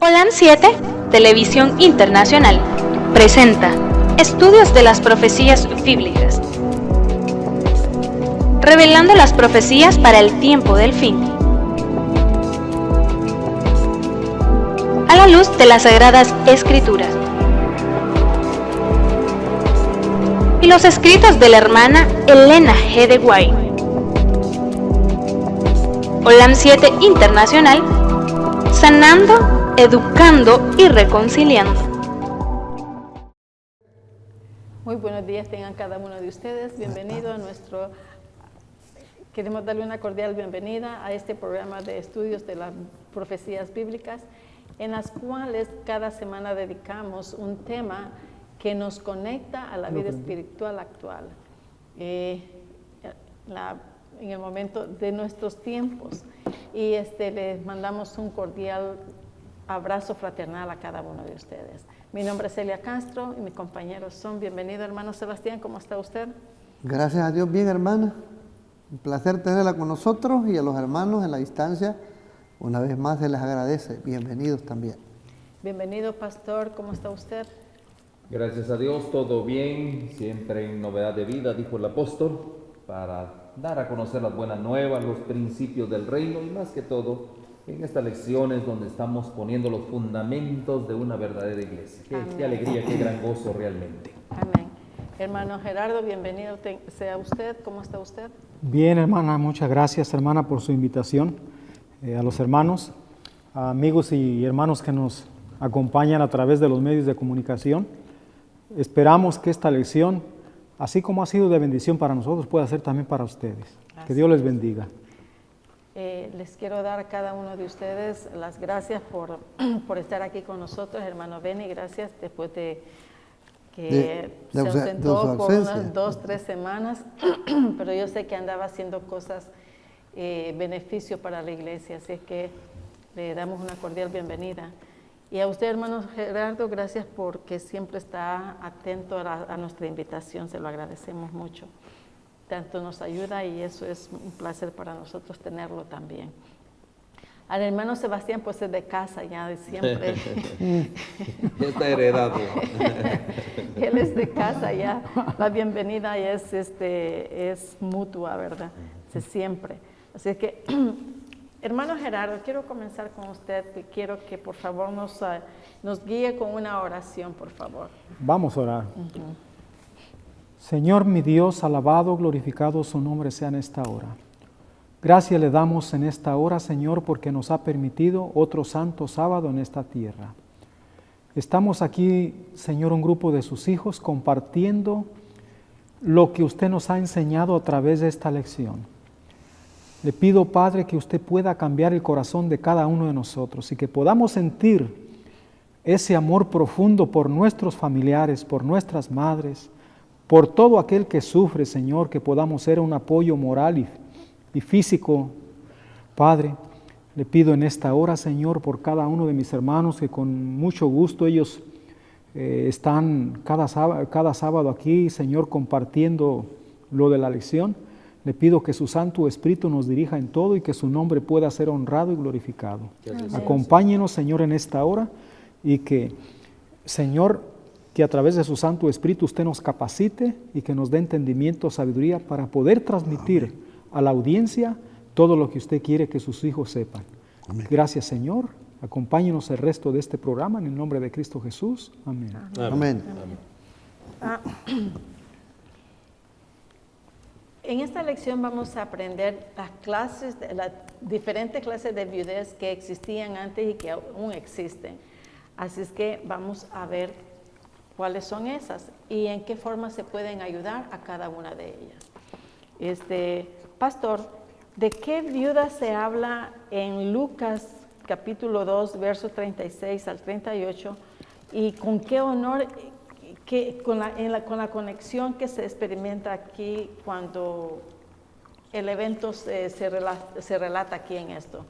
Olam 7, Televisión Internacional, presenta Estudios de las Profecías Bíblicas, revelando las profecías para el tiempo del fin, a la luz de las Sagradas Escrituras y los escritos de la hermana Elena G. de White. Olam 7 Internacional, sanando, educando y reconciliando. Muy buenos días tengan cada uno de ustedes. Bienvenido a nuestro... Queremos darle una cordial bienvenida a este programa de estudios de las profecías bíblicas, en las cuales cada semana dedicamos un tema que nos conecta a la vida espiritual actual, en el momento de nuestros tiempos. Y les mandamos un cordial abrazo fraternal a cada uno de ustedes. Mi nombre es Celia Castro y mis compañeros son. Bienvenido, hermano Sebastián, ¿cómo está usted? Gracias a Dios, bien, hermana. Un placer tenerla con nosotros y a los hermanos en la distancia. Una vez más se les agradece. Bienvenidos también. Bienvenido, pastor, ¿cómo está usted? Gracias a Dios, todo bien, siempre en novedad de vida, dijo el apóstol, para dar a conocer las buenas nuevas, los principios del reino y más que todo en estas lecciones donde estamos poniendo los fundamentos de una verdadera iglesia. Qué alegría, qué gran gozo realmente. Amén. Hermano Gerardo, bienvenido sea usted. ¿Cómo está usted? Bien, hermana, muchas gracias, hermana, por su invitación. A los hermanos, a amigos y hermanos que nos acompañan a través de los medios de comunicación. Esperamos que esta lección, así como ha sido de bendición para nosotros, pueda ser también para ustedes. Que Dios les bendiga. Les quiero dar a cada uno de ustedes las gracias por estar aquí con nosotros. Hermano Benny, gracias después de que se ausentó por unas 2-3 semanas, pero yo sé que andaba haciendo cosas beneficio para la iglesia, así es que le damos una cordial bienvenida. Y a usted, hermano Gerardo, gracias porque siempre está atento a nuestra invitación, se lo agradecemos mucho. Tanto nos ayuda y eso es un placer para nosotros tenerlo también. Al hermano Sebastián, pues es de casa ya de siempre. Ya está heredado. Él es de casa ya. La bienvenida es mutua, ¿verdad? De siempre. Así que, hermano Gerardo, quiero comenzar con usted. Quiero que por favor nos guíe con una oración, por favor. Vamos a orar. Señor mi Dios, alabado, glorificado su nombre sea en esta hora. Gracias le damos en esta hora, Señor, porque nos ha permitido otro santo sábado en esta tierra. Estamos aquí, Señor, un grupo de sus hijos compartiendo lo que usted nos ha enseñado a través de esta lección. Le pido, Padre, que usted pueda cambiar el corazón de cada uno de nosotros y que podamos sentir ese amor profundo por nuestros familiares, por nuestras madres, por todo aquel que sufre, Señor, que podamos ser un apoyo moral y físico. Padre, le pido en esta hora, Señor, por cada uno de mis hermanos que con mucho gusto ellos están cada sábado aquí, Señor, compartiendo lo de la lección. Le pido que su Santo Espíritu nos dirija en todo y que su nombre pueda ser honrado y glorificado. Acompáñenos, Señor, en esta hora y que, Señor, que a través de su Santo Espíritu usted nos capacite y que nos dé entendimiento, sabiduría para poder transmitir a la audiencia todo lo que usted quiere que sus hijos sepan. Amén. Gracias, Señor. Acompáñenos el resto de este programa en el nombre de Cristo Jesús. Amén. Amén. En esta lección vamos a aprender las diferentes clases de viudez que existían antes y que aún existen. Así es que vamos a ver cuáles son esas y en qué forma se pueden ayudar a cada una de ellas. Pastor, ¿de qué viuda se habla en Lucas capítulo 2, versos 36 al 38? ¿Y con qué honor, con la conexión que se experimenta aquí cuando el evento se relata aquí en esto?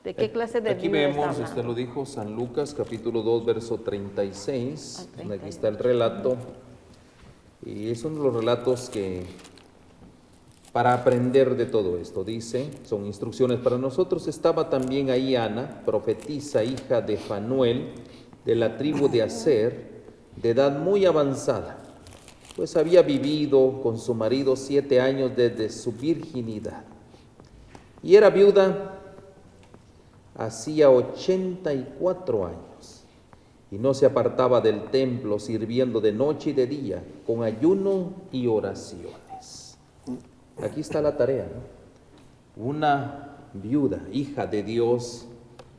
¿De qué clase de aquí viuda está vemos, hablando? lo dijo San Lucas, capítulo 2, verso 36. Aquí está el relato. Y es uno de los relatos que para aprender de todo esto. Dice, son instrucciones para nosotros. Estaba también ahí Ana, profetisa, hija de Fanuel, de la tribu de Aser, de edad muy avanzada, pues había vivido con su marido 7 años desde su virginidad. Y era viuda hacía 84 años, y no se apartaba del templo, sirviendo de noche y de día, con ayuno y oraciones. Aquí está la tarea, ¿no? Una viuda, hija de Dios,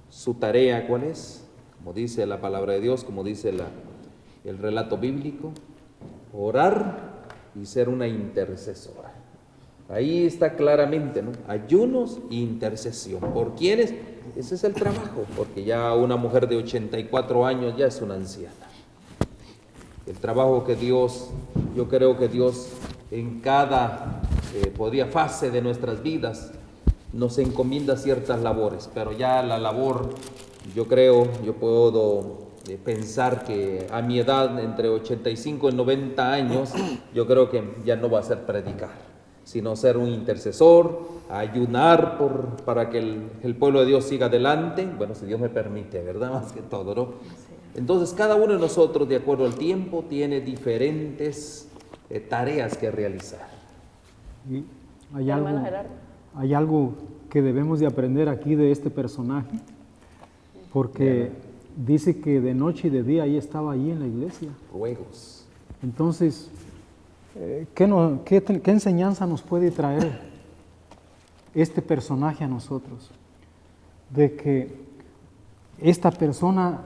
su tarea, ¿cuál es? Como dice la palabra de Dios, como dice el relato bíblico, orar y ser una intercesora. Ahí está claramente, ¿no? Ayunos e intercesión. ¿Por quiénes? Ese es el trabajo, porque ya una mujer de 84 años ya es una anciana. El trabajo que Dios, yo creo que Dios en cada fase de nuestras vidas nos encomienda ciertas labores, pero ya la labor, yo puedo pensar que a mi edad, entre 85 y 90 años, yo creo que ya no va a ser predicar, sino ser un intercesor, ayunar para que el pueblo de Dios siga adelante, bueno, si Dios me permite, ¿verdad? Más que todo, ¿no? Entonces, cada uno de nosotros, de acuerdo al tiempo, tiene diferentes tareas que realizar. Y hay algo que debemos de aprender aquí de este personaje, porque dice que de noche y de día ahí estaba ahí en la iglesia. Ruegos. Entonces, ¿qué enseñanza nos puede traer este personaje a nosotros? De que esta persona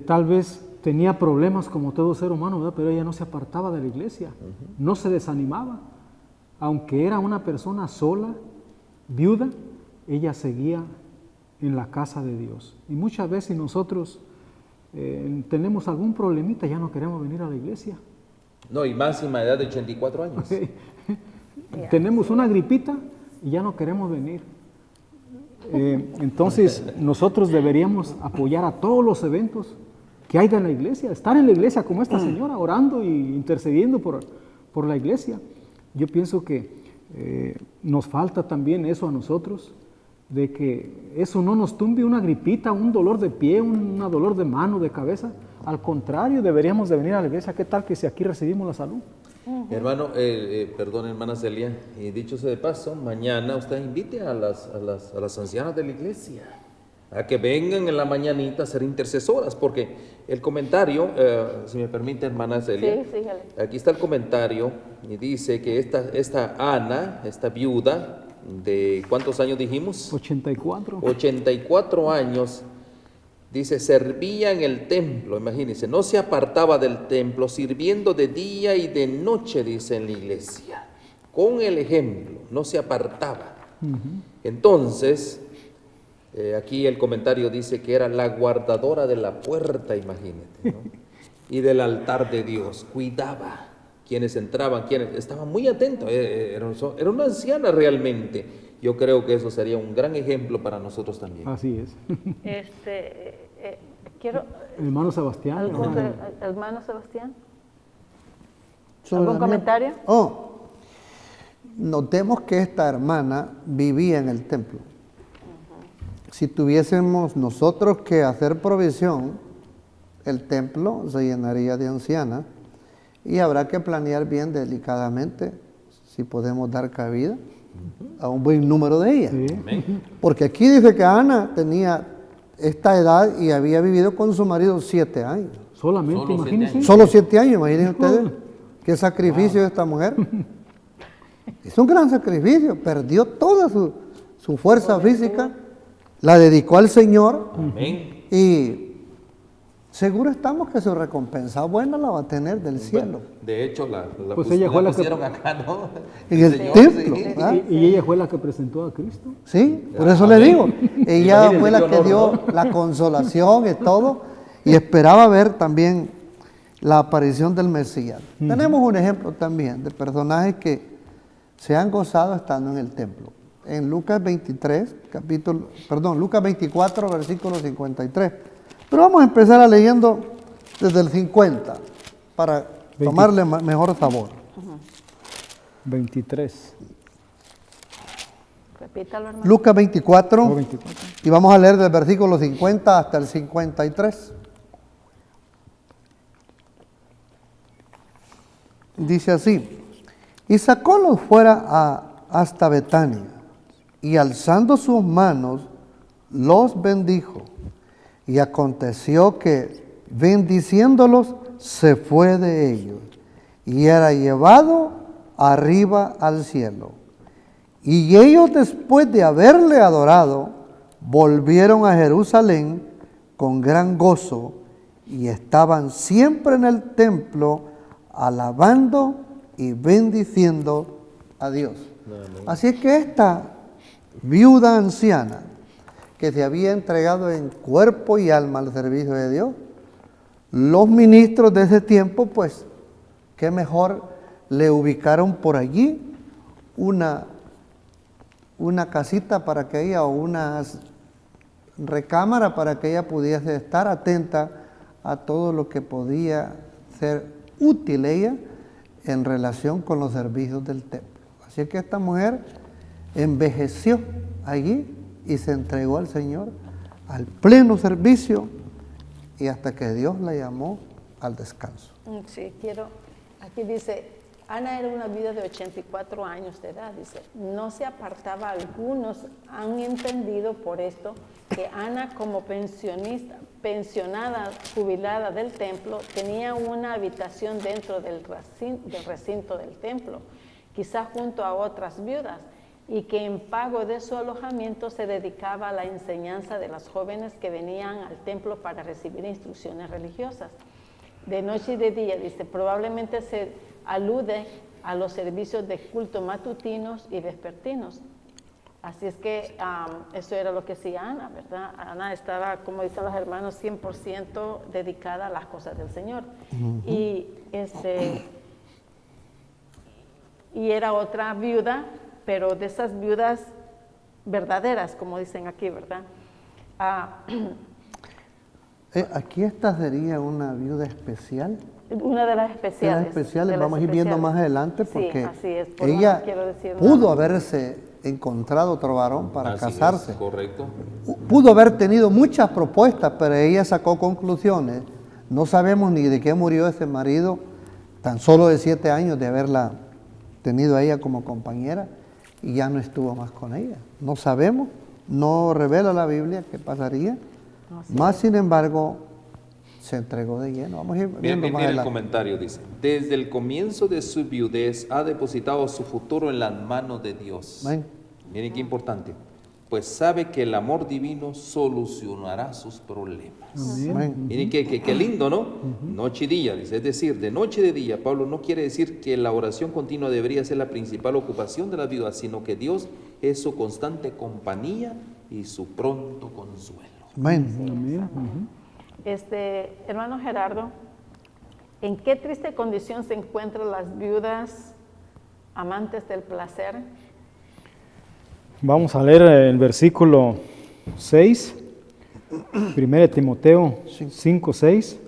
tal vez tenía problemas como todo ser humano, ¿verdad? Pero ella no se apartaba de la iglesia, no se desanimaba. Aunque era una persona sola, viuda, ella seguía en la casa de Dios. Y muchas veces nosotros tenemos algún problemita, ya no queremos venir a la iglesia. No, y máxima edad de 84 años. Tenemos una gripita y ya no queremos venir. Entonces, nosotros deberíamos apoyar a todos los eventos que hay de la iglesia, estar en la iglesia como esta señora, orando e intercediendo por la iglesia. Yo pienso que nos falta también eso a nosotros, de que eso no nos tumbe una gripita, un dolor de pie, un dolor de mano, de cabeza. Al contrario, deberíamos de venir a la iglesia. ¿Qué tal que si aquí recibimos la salud? Hermano, perdón, hermana Celia, y dicho sea de paso, mañana usted invite a las ancianas de la iglesia a que vengan en la mañanita a ser intercesoras, porque el comentario, si me permite, hermana Celia, Sí, aquí está el comentario y dice que esta Ana, esta viuda, ¿de cuántos años dijimos? 84. 84 años, dice, servía en el templo, imagínense, no se apartaba del templo, sirviendo de día y de noche, dice en la iglesia, con el ejemplo, no se apartaba. Entonces, aquí el comentario dice que era la guardadora de la puerta, imagínate, ¿no? Y del altar de Dios, cuidaba quienes entraban, quienes estaban muy atentos, era una anciana realmente. Yo creo que eso sería un gran ejemplo para nosotros también. Así es. Quiero... Hermano Sebastián. Hermano Sebastián. Sobre ¿Algún comentario? Notemos que esta hermana vivía en el templo. Si tuviésemos nosotros que hacer provisión, el templo se llenaría de ancianas y habrá que planear bien delicadamente si podemos dar cabida a un buen número de ellas. Sí. Porque aquí dice que Ana tenía esta edad y había vivido con su marido 7 años. Solamente, Solo imagínense. 7 años. Solo 7 años, imagínense ustedes. Qué sacrificio de esta mujer. Es un gran sacrificio. Perdió toda su fuerza física, la dedicó al Señor. Amén. Y seguro estamos que su recompensa buena la va a tener del cielo. De hecho, Pues ella fue la que- pusieron acá, ¿no? En el Señor, templo. sí. ¿Ah? Y ella fue la que presentó a Cristo. Sí, por eso le digo. Ella Imagínense fue la qué que honor, dio ¿no? la consolación y todo. Y esperaba ver también la aparición del Mesías. Tenemos un ejemplo también de personajes que se han gozado estando en el templo. En Lucas 24, versículo 53. Pero vamos a empezar leyendo desde el 50 para tomarle mejor sabor. 23. Repítalo, hermano. Lucas 24, No, 24. y vamos a leer del versículo 50 hasta el 53. Dice así: y sacólos fuera hasta Betania, y alzando sus manos, los bendijo. Y aconteció que, bendiciéndolos, se fue de ellos, y era llevado arriba al cielo. Y ellos, después de haberle adorado, volvieron a Jerusalén con gran gozo, y estaban siempre en el templo, alabando y bendiciendo a Dios. Amén. Así es que esta viuda anciana, que se había entregado en cuerpo y alma al servicio de Dios, los ministros de ese tiempo, pues, qué mejor le ubicaron por allí una casita para que ella, o una recámara para que ella pudiese estar atenta a todo lo que podía ser útil ella en relación con los servicios del templo. Así que esta mujer envejeció allí y se entregó al Señor al pleno servicio, y hasta que Dios la llamó al descanso. Sí, aquí dice, Ana era una viuda de 84 años de edad, dice, no se apartaba. Algunos han entendido por esto que Ana, como pensionada, jubilada del templo, tenía una habitación dentro del recinto del templo, quizás junto a otras viudas, y que en pago de su alojamiento se dedicaba a la enseñanza de las jóvenes que venían al templo para recibir instrucciones religiosas. De noche y de día, dice, probablemente se alude a los servicios de culto matutinos y vespertinos. Así es que eso era lo que hacía Ana, ¿verdad? Ana estaba, como dicen los hermanos, 100% dedicada a las cosas del Señor. Y era otra viuda, pero de esas viudas verdaderas, como dicen aquí, ¿verdad? Aquí esta sería una viuda especial. Una de las especiales. Vamos a ir viendo más adelante, porque sí, así es, por ella no quiero decir pudo nada. haberse encontrado otro varón para Así casarse. es, correcto. Pudo haber tenido muchas propuestas, pero ella sacó conclusiones. No sabemos ni de qué murió ese marido, tan solo de 7 años de haberla tenido a ella como compañera, y ya no estuvo más con ella. No sabemos, no revela la Biblia qué pasaría. Más sin embargo, se entregó de lleno. Vamos a ir viendo más Mira el adelante. comentario, dice, desde el comienzo de su viudez ha depositado su futuro en las manos de Dios. Amén. Miren qué importante, pues sabe que el amor divino solucionará sus problemas. Amén. Miren qué lindo, ¿no? Noche y día, dice, es decir, de noche y de día. Pablo no quiere decir que la oración continua debería ser la principal ocupación de la viuda, sino que Dios es su constante compañía y su pronto consuelo. Amén. Amén. Hermano Gerardo, ¿en qué triste condición se encuentran las viudas amantes del placer? Vamos a leer el versículo 6, 1 Timoteo 5, 6.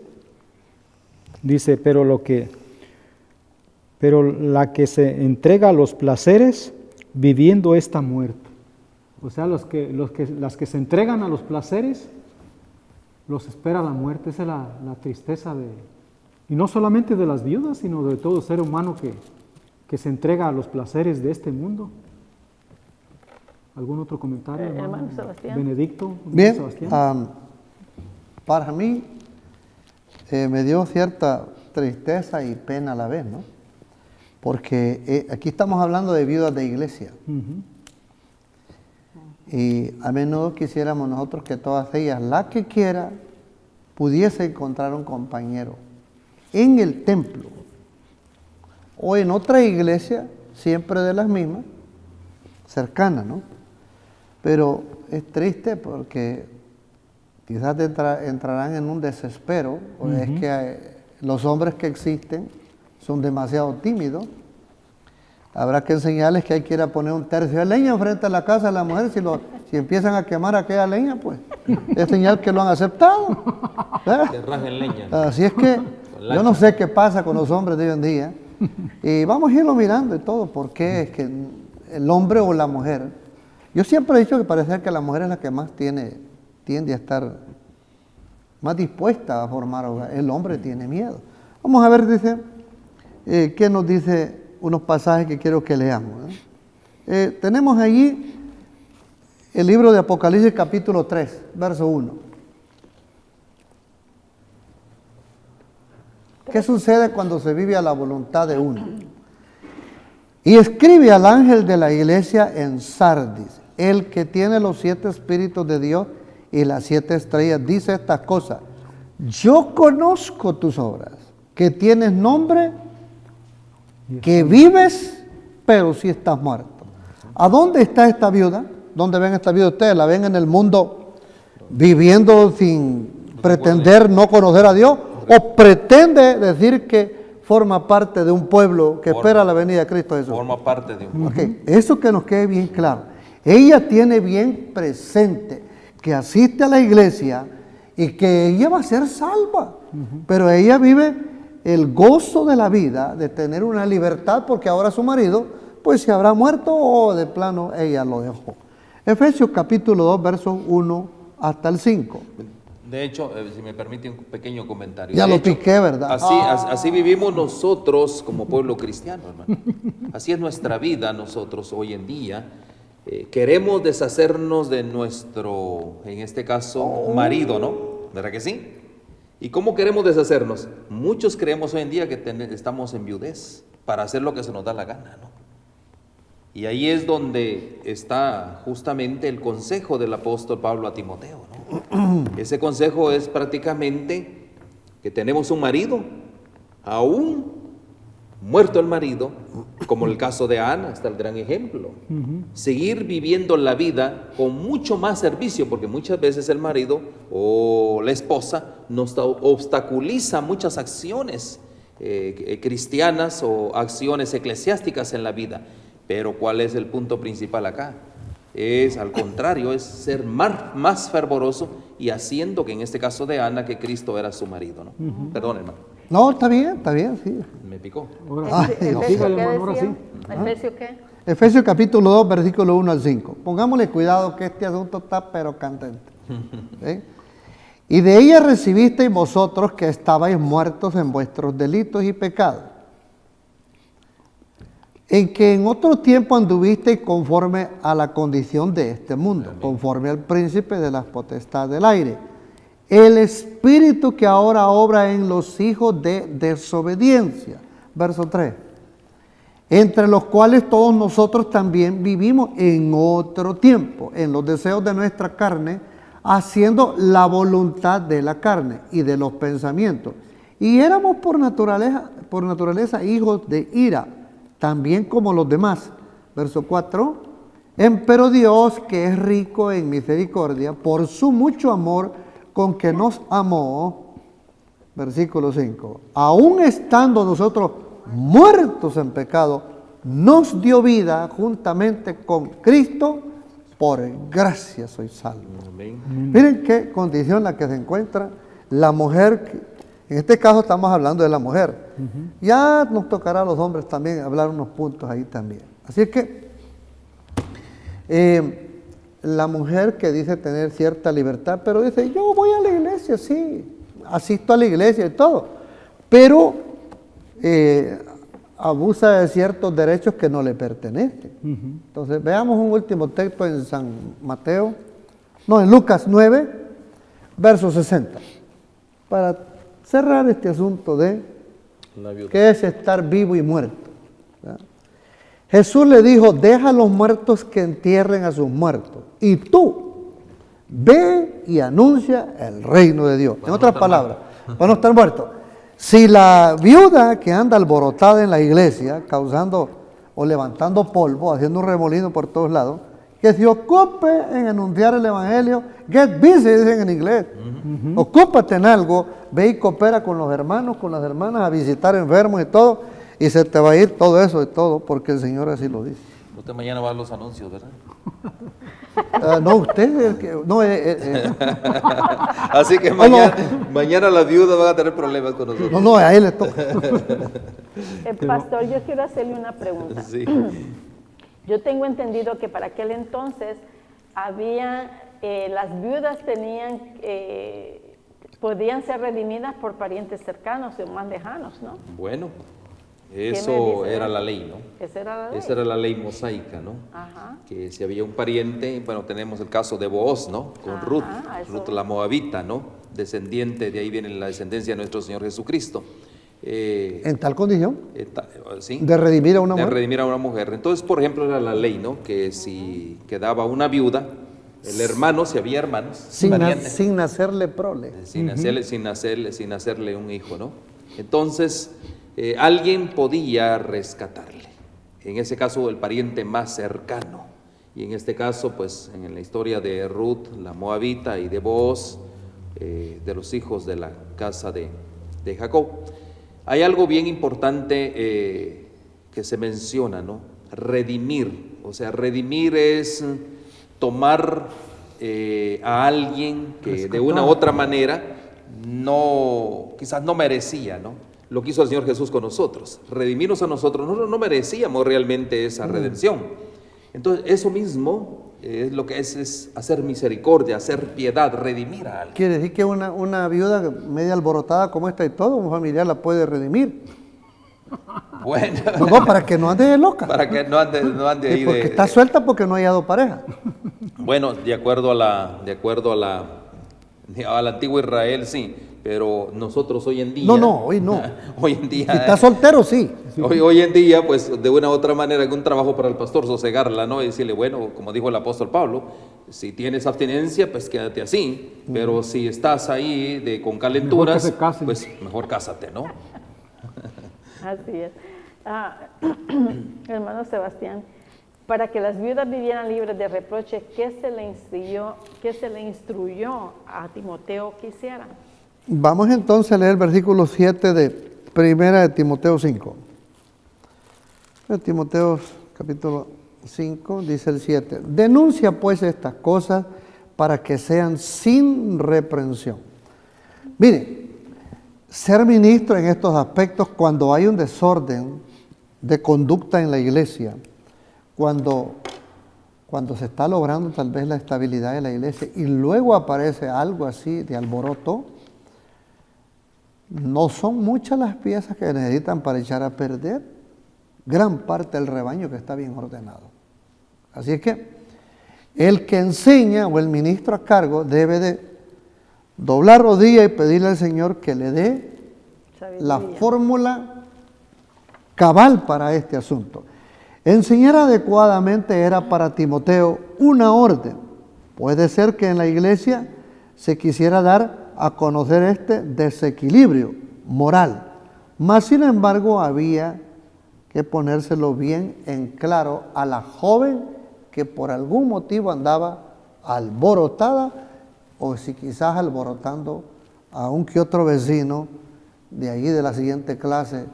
Dice, pero la que se entrega a los placeres, viviendo esta muerte. O sea, las que se entregan a los placeres, los espera la muerte. Esa es la tristeza y no solamente de las viudas, sino de todo ser humano que se entrega a los placeres de este mundo. ¿Algún otro comentario, hermano Sebastián? Benedicto. Bien, Sebastián. para mí me dio cierta tristeza y pena a la vez, ¿no? Porque aquí estamos hablando de viudas de iglesia. Ujú. Y a menudo quisiéramos nosotros que todas ellas, la que quiera, pudiese encontrar un compañero en el templo o en otra iglesia, siempre de las mismas, cercana, ¿no? Pero es triste porque quizás entrarán en un desespero, o es que los hombres que existen son demasiado tímidos. Habrá que enseñarles que hay que ir a poner un tercio de leña enfrente a la casa de la mujer. Si empiezan a quemar aquella leña, pues es señal que lo han aceptado. Que rajen leña. Así es que yo no sé qué pasa con los hombres de hoy en día, Y vamos a irlo mirando y todo, porque es que el hombre o la mujer, yo siempre he dicho que parece que la mujer es la que más tiende a estar más dispuesta a formar hogar. El hombre tiene miedo. Vamos a ver, dice, qué nos dice unos pasajes que quiero que leamos. Tenemos allí el libro de Apocalipsis capítulo 3, verso 1. ¿Qué sucede cuando se vive a la voluntad de uno? Y escribe al ángel de la iglesia en Sardis, el que tiene los 7 espíritus de Dios y las 7 estrellas, dice estas cosas: yo conozco tus obras, que tienes nombre, que vives, pero si estás muerto. ¿A dónde está esta viuda? ¿Dónde ven esta viuda ustedes? ¿La ven en el mundo viviendo sin pretender no conocer a Dios? ¿O pretende decir que forma parte de un pueblo que espera la venida de Cristo Jesús? Forma parte de un pueblo. Okay. Eso que nos quede bien claro. Ella tiene bien presente que asiste a la iglesia y que ella va a ser salva. Pero ella vive el gozo de la vida, de tener una libertad, porque ahora su marido pues se habrá muerto o de plano ella lo dejó. Efesios capítulo 2, versos 1 hasta el 5. De hecho, si me permite un pequeño comentario. Ya De lo hecho, piqué, ¿verdad? Así vivimos nosotros como pueblo cristiano, hermano. Así es nuestra vida nosotros hoy en día. Queremos deshacernos de nuestro, en este caso, marido, ¿no? ¿Verdad que sí? ¿Y cómo queremos deshacernos? Muchos creemos hoy en día que estamos en viudez para hacer lo que se nos da la gana, ¿no? Y ahí es donde está justamente el consejo del apóstol Pablo a Timoteo, ¿no? Ese consejo es prácticamente que tenemos un marido, aún muerto el marido, como el caso de Ana, está el gran ejemplo. Seguir viviendo la vida con mucho más servicio, porque muchas veces el marido o la esposa nos obstaculiza muchas acciones cristianas o acciones eclesiásticas en la vida. Pero ¿cuál es el punto principal acá? Es al contrario, es ser más fervoroso y haciendo que en este caso de Ana, que Cristo era su marido, ¿no? Perdón, hermano. No, está bien, sí. Me picó. ¿Efesios qué decía? ¿Efesios qué? Efesios capítulo 2, versículo 1 al 5. Pongámosle cuidado que este asunto está pero candente. ¿Sí? Y de ella recibisteis vosotros que estabais muertos en vuestros delitos y pecados, en que en otro tiempo anduvisteis conforme a la condición de este mundo, amén, conforme al príncipe de las potestades del aire, el espíritu que ahora obra en los hijos de desobediencia. Verso 3. Entre los cuales todos nosotros también vivimos en otro tiempo, en los deseos de nuestra carne, haciendo la voluntad de la carne y de los pensamientos. Y éramos por naturaleza hijos de ira, también como los demás. Verso 4. Pero Dios, que es rico en misericordia, por su mucho amor con que nos amó, versículo 5, aun estando nosotros muertos en pecado, nos dio vida juntamente con Cristo, por gracia soy salvo. Amén. Miren qué condición la que se encuentra la mujer. En este caso estamos hablando de la mujer. Ya nos tocará a los hombres también hablar unos puntos ahí también. Así es que la mujer que dice tener cierta libertad, pero dice, yo voy a la iglesia, sí, asisto a la iglesia y todo, pero abusa de ciertos derechos que no le pertenecen. Entonces veamos un último texto en en Lucas 9, verso 60, para cerrar este asunto de qué es estar vivo y muerto. ¿Verdad? Jesús le dijo, deja a los muertos que entierren a sus muertos, y tú ve y anuncia el reino de Dios. En otras palabras, para no estar muertos. Si la viuda que anda alborotada en la iglesia, causando o levantando polvo, haciendo un remolino por todos lados, que se ocupe en anunciar el evangelio, get busy, dicen en inglés. Ocúpate en algo, ve y coopera con los hermanos, con las hermanas, a visitar enfermos y todo, y se te va a ir todo eso y todo, porque el Señor así lo dice. Usted mañana va a los anuncios, ¿verdad? No, usted, Así que mañana las viudas van a tener problemas con nosotros. No, a él le toca. Pastor, yo quiero hacerle una pregunta. Sí. Yo tengo entendido que para aquel entonces había, las viudas tenían, podían ser redimidas por parientes cercanos o más lejanos, ¿no? Bueno, me eso dice era de la eso? ley, ¿no? Esa era la ley. Esa era la ley mosaica, ¿no? Ajá. Que si había un pariente, bueno, tenemos el caso de Booz, ¿no? Con Ruth, eso. Ruth la moabita, ¿no? Descendiente, de ahí viene la descendencia de nuestro Señor Jesucristo. En tal condición, ¿Sí? de redimir a una De mujer. redimir a una mujer. Entonces, por ejemplo, era la ley, ¿no? Que si quedaba una viuda, el hermano, si había hermanos, parientes, sin nacerle prole. sin hacerle un hijo, ¿no? Entonces, alguien podía rescatarle. En ese caso, el pariente más cercano. Y en este caso, pues, en la historia de Ruth, la moabita, y de Booz, de los hijos de la casa de Jacob. Hay algo bien importante que se menciona, ¿no? Redimir. O sea, redimir es tomar a alguien que de una u otra manera quizás no merecía, ¿no? Lo que hizo el Señor Jesús con nosotros. Redimirnos a nosotros. Nosotros no merecíamos realmente esa redención. Entonces, eso mismo es lo que es hacer misericordia, hacer piedad, redimir a alguien. Quiere decir que una viuda media alborotada como esta y todo, un familiar la puede redimir. Bueno, No, para que no ande de loca. para que no ande ahí Porque está suelta porque no ha hallado pareja. Bueno, de acuerdo al antiguo Israel, sí, pero nosotros hoy en día... No, hoy no. Hoy en día... Si está soltero, sí. Hoy en día, pues de una u otra manera, es un trabajo para el pastor sosegarla, ¿no? Y decirle, bueno, como dijo el apóstol Pablo, si tienes abstinencia, pues quédate así, pero si estás ahí con calenturas, Mejor que se casen. pues mejor cásate, ¿no? Así es. Hermano Sebastián, para que las viudas vivieran libres de reproche, ¿qué se le instruyó a Timoteo que hiciera? Vamos entonces a leer el versículo 7 de Primera de Timoteo 5. Timoteo capítulo 5 dice el 7. Denuncia pues estas cosas para que sean sin reprensión. Mire, ser ministro en estos aspectos cuando hay un desorden de conducta en la iglesia, cuando se está logrando tal vez la estabilidad de la iglesia y luego aparece algo así de alboroto, no son muchas las piezas que necesitan para echar a perder gran parte del rebaño que está bien ordenado. Así es que el que enseña o el ministro a cargo debe de doblar rodilla y pedirle al Señor que le dé la fórmula cabal para este asunto. Enseñar adecuadamente era para Timoteo una orden. Puede ser que en la iglesia se quisiera dar a conocer este desequilibrio moral, mas sin embargo había que ponérselo bien en claro a la joven que por algún motivo andaba alborotada, o si quizás alborotando a un que otro vecino de allí de la siguiente clase,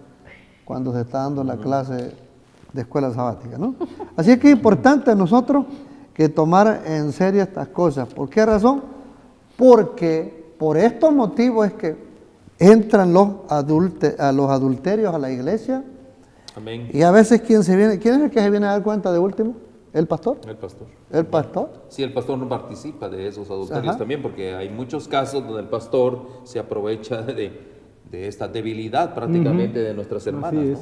cuando se está dando la clase de escuela sabática, ¿no? Así es que es importante a nosotros que tomar en serio estas cosas. ¿Por qué razón? Porque por estos motivos es que entran los adulterios a la iglesia. Amén. Y a veces ¿quién es el que se viene a dar cuenta de último? ¿El pastor? El pastor. ¿El pastor? Sí, el pastor no participa de esos adulterios Ajá. también, porque hay muchos casos donde el pastor se aprovecha de esta debilidad prácticamente de nuestras hermanas. Así es.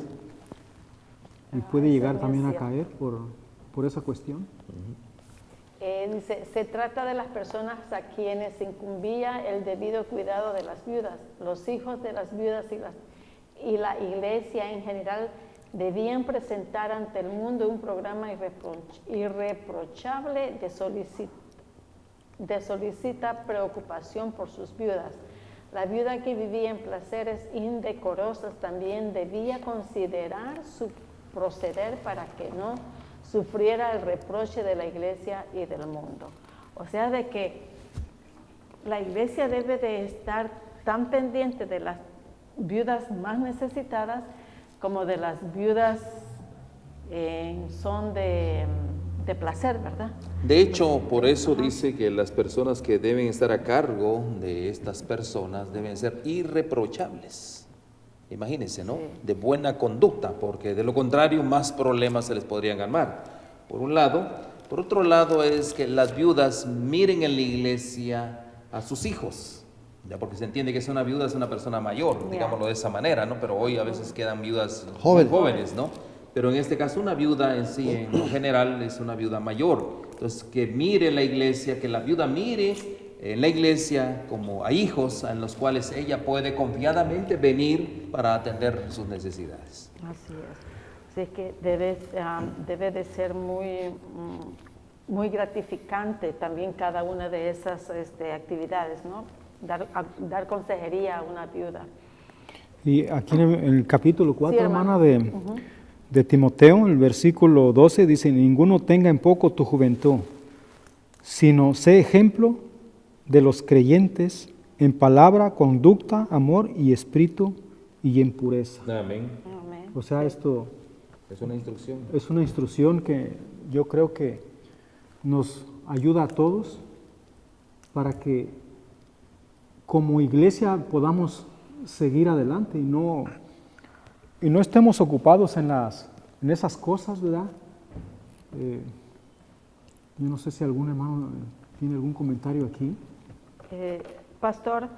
¿no? Y puede llegar eso también a es caer por esa cuestión. Dice, se trata de las personas a quienes incumbía el debido cuidado de las viudas. Los hijos de las viudas y la iglesia en general debían presentar ante el mundo un programa irreprochable de solicita preocupación por sus viudas. La viuda que vivía en placeres indecorosos también debía considerar su proceder para que no sufriera el reproche de la iglesia y del mundo. O sea, de que la iglesia debe de estar tan pendiente de las viudas más necesitadas como de las viudas son de placer, ¿verdad? De hecho, por eso dice que las personas que deben estar a cargo de estas personas deben ser irreprochables. Imagínense, ¿no? Sí. De buena conducta, porque de lo contrario más problemas se les podrían armar. Por un lado. Por otro lado es que las viudas miren en la iglesia a sus hijos, ya porque se entiende que es una viuda, es una persona mayor, digámoslo de esa manera, ¿no? Pero hoy a veces quedan viudas muy jóvenes, ¿no? Pero en este caso una viuda en sí, en lo general, es una viuda mayor. Entonces, que mire la iglesia, que la viuda mire en la iglesia como a hijos en los cuales ella puede confiadamente venir para atender sus necesidades. Así es. Así que debe de ser muy gratificante también cada una de esas actividades, ¿no? Dar consejería a una viuda. Y aquí en el capítulo 4, Sí, hermano. hermana, de Timoteo, en el versículo 12, dice: ninguno tenga en poco tu juventud, sino sé ejemplo de los creyentes en palabra, conducta, amor y espíritu y en pureza. Amén. Amén. O sea, esto Es una instrucción. es una instrucción que yo creo que nos ayuda a todos para que como iglesia podamos seguir adelante y no estemos ocupados en esas cosas, ¿verdad? Yo no sé si algún hermano tiene algún comentario aquí. Pastor,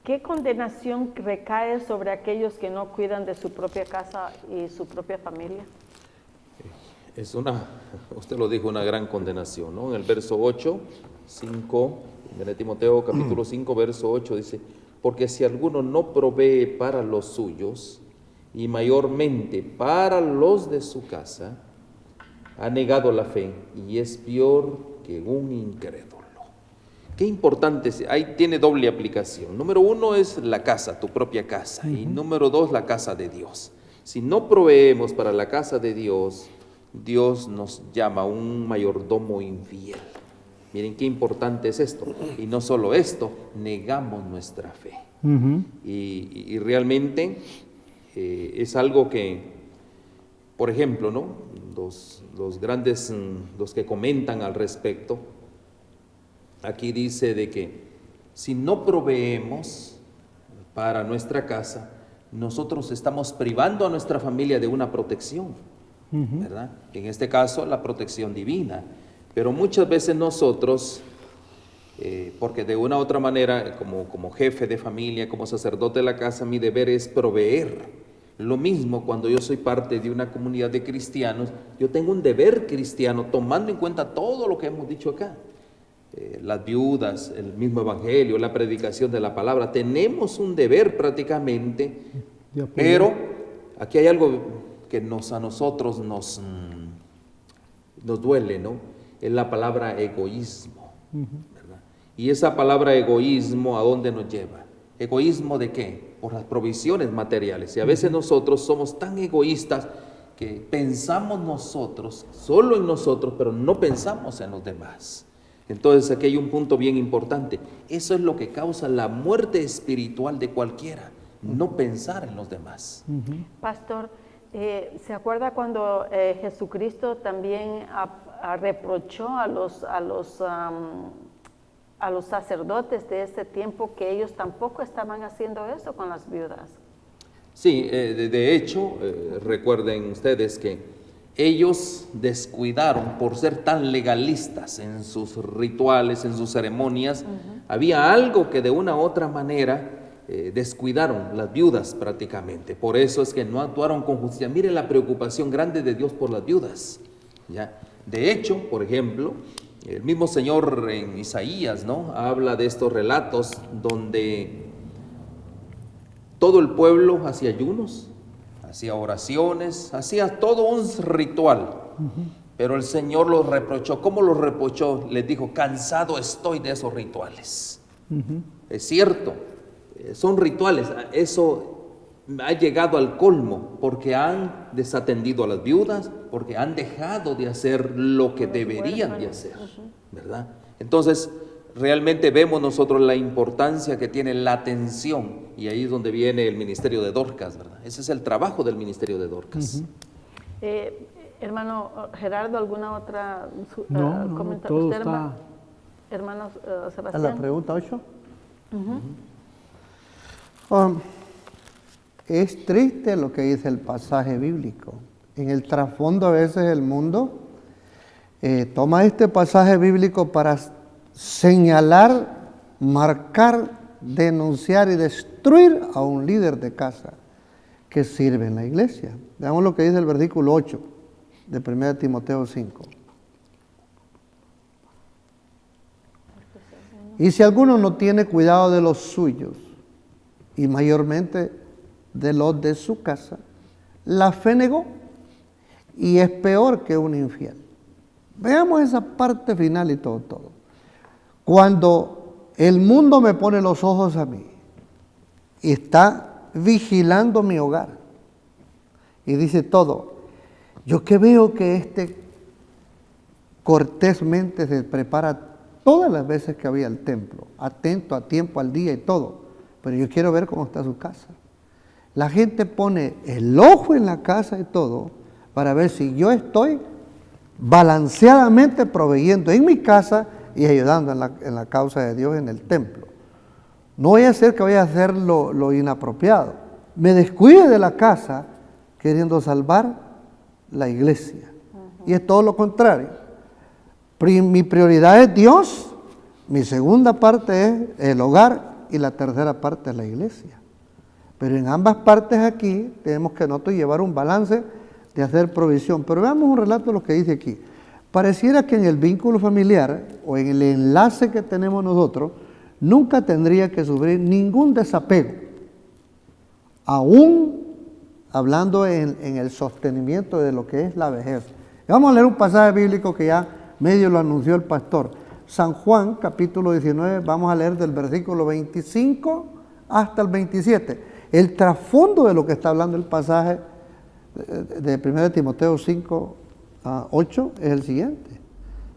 ¿qué condenación recae sobre aquellos que no cuidan de su propia casa y su propia familia? Es usted lo dijo, una gran condenación, ¿no? En el verso 8, 5, de Timoteo capítulo 5, verso 8 dice: porque si alguno no provee para los suyos y mayormente para los de su casa, ha negado la fe y es peor que un incrédulo. Qué importante, ahí tiene doble aplicación. Número 1 es la casa, tu propia casa, y número 2, la casa de Dios. Si no proveemos para la casa de Dios, Dios nos llama un mayordomo infiel. Miren qué importante es esto. Y no solo esto, negamos nuestra fe. Y realmente es algo que, por ejemplo, ¿no? Los grandes, los que comentan al respecto, aquí dice de que si no proveemos para nuestra casa, nosotros estamos privando a nuestra familia de una protección, ¿verdad? En este caso, la protección divina. Pero muchas veces nosotros, porque de una u otra manera, como jefe de familia, como sacerdote de la casa, mi deber es proveer. Lo mismo cuando yo soy parte de una comunidad de cristianos, yo tengo un deber cristiano, tomando en cuenta todo lo que hemos dicho acá. Las viudas, el mismo evangelio, la predicación de la palabra, tenemos un deber prácticamente, pero aquí hay algo que a nosotros nos duele, ¿no? Es la palabra egoísmo, ¿verdad? Y esa palabra egoísmo, ¿a dónde nos lleva? ¿Egoísmo de qué? Por las provisiones materiales. Y a veces nosotros somos tan egoístas que pensamos nosotros, solo en nosotros, pero no pensamos en los demás. Entonces aquí hay un punto bien importante. Eso es lo que causa la muerte espiritual de cualquiera, no pensar en los demás. Pastor, ¿se acuerda cuando Jesucristo también reprochó a los sacerdotes de ese tiempo que ellos tampoco estaban haciendo eso con las viudas? Sí, de hecho, recuerden ustedes que ellos descuidaron por ser tan legalistas en sus rituales, en sus ceremonias. Había algo que de una u otra manera descuidaron las viudas prácticamente. Por eso es que no actuaron con justicia. Miren la preocupación grande de Dios por las viudas, ¿ya? De hecho, por ejemplo, el mismo Señor en Isaías, ¿no?, habla de estos relatos donde todo el pueblo hacía ayunos, hacía oraciones, hacía todo un ritual, pero el Señor los reprochó. ¿Cómo los reprochó? Les dijo: cansado estoy de esos rituales. Es cierto, son rituales, eso ha llegado al colmo, porque han desatendido a las viudas, porque han dejado de hacer lo que deberían de hacer, ¿verdad? Entonces, realmente vemos nosotros la importancia que tiene la atención, y ahí es donde viene el ministerio de Dorcas, ¿verdad? Ese es el trabajo del ministerio de Dorcas. Hermano Gerardo, ¿alguna otra No, todo ¿Usted, está... hermano ¿A Sebastián? la pregunta 8? Es triste lo que dice el pasaje bíblico. En el trasfondo a veces el mundo toma este pasaje bíblico para señalar, marcar, denunciar y destruir a un líder de casa que sirve en la iglesia. Veamos lo que dice el versículo 8 de 1 Timoteo 5. Y si alguno no tiene cuidado de los suyos, y mayormente de los de su casa, la fe negó y es peor que un infiel. Veamos esa parte final y todo. Cuando el mundo me pone los ojos a mí y está vigilando mi hogar y dice todo, yo que veo que cortésmente se prepara todas las veces que había al templo, atento a tiempo, al día y todo, pero yo quiero ver cómo está su casa. La gente pone el ojo en la casa y todo para ver si yo estoy balanceadamente proveyendo en mi casa y ayudando en la causa de Dios en el templo. No voy a hacer que vaya a hacer lo inapropiado. Me descuide de la casa queriendo salvar la iglesia. Y es todo lo contrario. Mi prioridad es Dios, mi segunda parte es el hogar y la tercera parte es la iglesia. Pero en ambas partes aquí tenemos que nosotros llevar un balance de hacer provisión. Pero veamos un relato de lo que dice aquí. Pareciera que en el vínculo familiar o en el enlace que tenemos nosotros, nunca tendría que sufrir ningún desapego. Aún hablando en el sostenimiento de lo que es la vejez. Vamos a leer un pasaje bíblico que ya medio lo anunció el pastor. San Juan, capítulo 19, vamos a leer del versículo 25 hasta el 27. El trasfondo de lo que está hablando el pasaje de 1 Timoteo 5, 8 es el siguiente.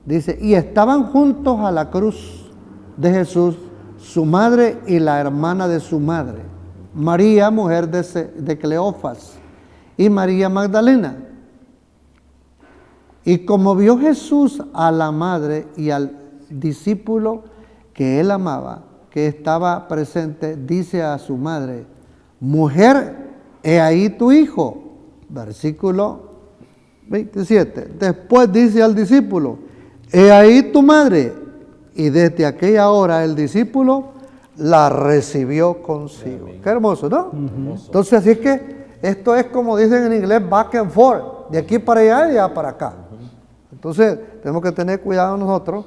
Dice, y estaban juntos a la cruz de Jesús, su madre y la hermana de su madre, María, mujer de Cleofas, y María Magdalena. Y como vio Jesús a la madre y al discípulo que él amaba, que estaba presente, dice a su madre, mujer, he ahí tu hijo. Versículo 27. Después dice al discípulo, he ahí tu madre. Y desde aquella hora el discípulo la recibió consigo. Qué hermoso, ¿no? Entonces, así es que esto es como dicen en inglés, back and forth, de aquí para allá y de allá para acá. Entonces, tenemos que tener cuidado nosotros